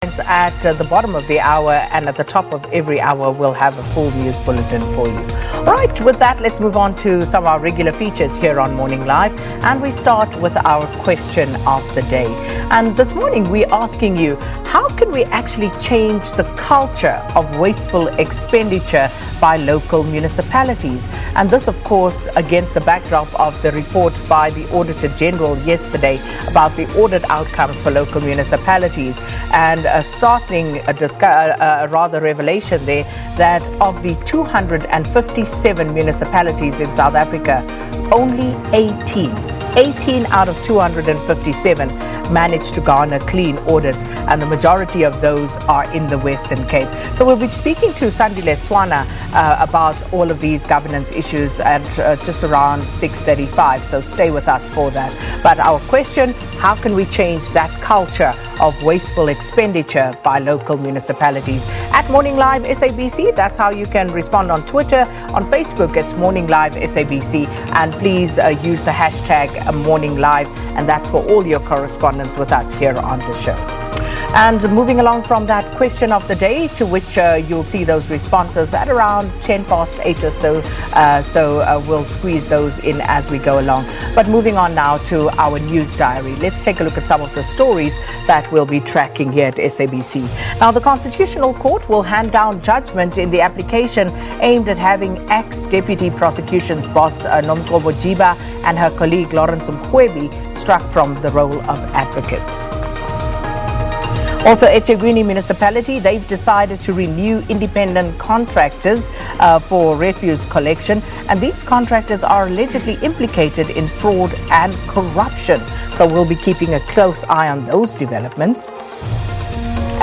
At the bottom of the hour and at the top of every hour, we'll have a full news bulletin for you. All right, with that, let's move on to some of our regular features here on Morning Live. And we start with our question of the day. And this morning, we're asking you, how can we actually change the culture of wasteful expenditure by local municipalities? And this, of course, against the backdrop of the report by the Auditor General yesterday about the audit outcomes for local municipalities. And startling rather revelation there that of the 257 municipalities in South Africa, only 18 out of 257 managed to garner clean audits, and the majority of those are in the Western Cape. So we'll be speaking to Sandile Swana about all of these governance issues at just around 6:35. So stay with us for that. But our question, how can we change that culture of wasteful expenditure by local municipalities? At Morning Live SABC, that's how you can respond on Twitter. On Facebook, it's Morning Live SABC. And please use the hashtag Morning Live, and that's for all your correspondence with us here on the show. And moving along from that question of the day, to which you'll see those responses at around 8:10 or so. We'll squeeze those in as we go along. But moving on now to our news diary. Let's take a look at some of the stories that we'll be tracking here at SABC. Now, the Constitutional Court will hand down judgment in the application aimed at having ex-Deputy Prosecutions Boss Nomgcobo Jiba and her colleague Lawrence Mkhwebi struck from the role of advocates. Also, eThekwini Municipality, they've decided to renew independent contractors for refuse collection. And these contractors are allegedly implicated in fraud and corruption. So we'll be keeping a close eye on those developments.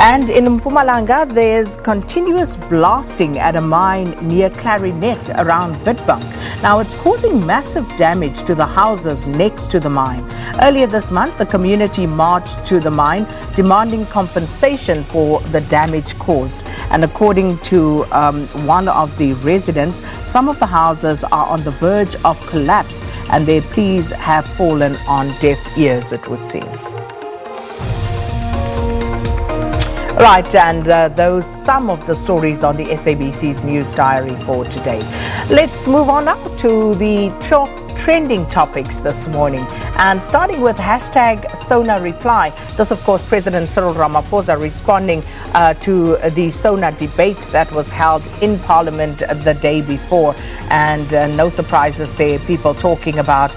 And in Mpumalanga, there's continuous blasting at a mine near Clarinet around Witbank. Now, it's causing massive damage to the houses next to the mine. Earlier this month, the community marched to the mine demanding compensation for the damage caused. And according to one of the residents, some of the houses are on the verge of collapse, and their pleas have fallen on deaf ears, it would seem. Right, and those some of the stories on the SABC's news diary for today. Let's move on now to the top trending topics this morning, and starting with hashtag SONA reply. This, of course, President Cyril Ramaphosa responding to the SONA debate that was held in Parliament the day before. And no surprises there, people talking about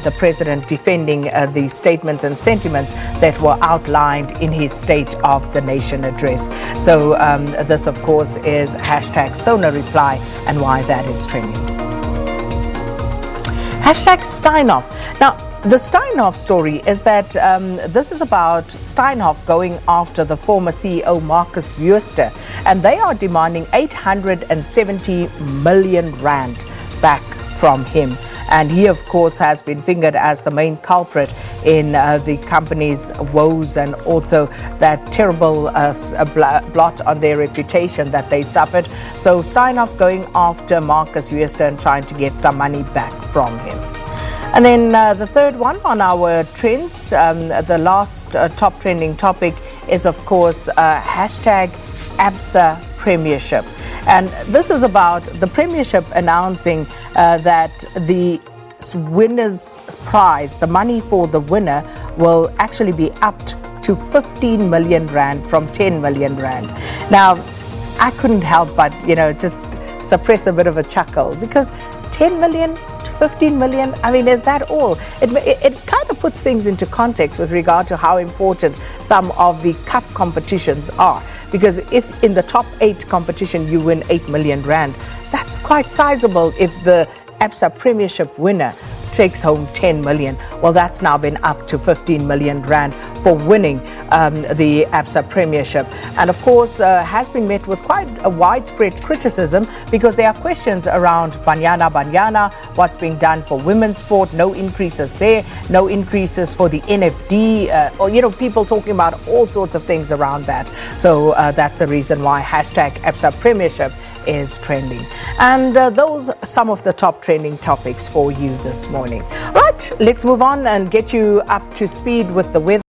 the president defending the statements and sentiments that were outlined in his State of the Nation address. So this, of course, is hashtag SONA reply and why that is trending. Hashtag Steinhoff. Now, the Steinhoff story is that this is about Steinhoff going after the former CEO Marcus Vuurster, and they are demanding 870 million rand back from him. And he, of course, has been fingered as the main culprit in the company's woes and also that terrible blot on their reputation that they suffered. So Steinhoff going after Marcus Vuurster and trying to get some money back from him. And then the third one on our trends, the last top trending topic is, of course, hashtag ABSA Premiership. And this is about the Premiership announcing that the winner's prize, the money for the winner, will actually be upped to 15 million rand from 10 million rand. Now, I couldn't help but, just suppress a bit of a chuckle, because 10 million, 15 million, I mean, is that all? It kind of puts things into context with regard to how important some of the cup competitions are. Because if in the top 8 competition you win 8 million rand, that's quite sizable if the ABSA Premiership winner takes home 10 million. Well, that's now been up to 15 million rand for winning the ABSA Premiership. And of course, has been met with quite a widespread criticism, because there are questions around Banyana, what's being done for women's sport, no increases there, no increases for the NFD, or, people talking about all sorts of things around that. So that's the reason why hashtag ABSA Premiership is trending. And those are some of the top trending topics for you this morning. Right, let's move on and get you up to speed with the weather.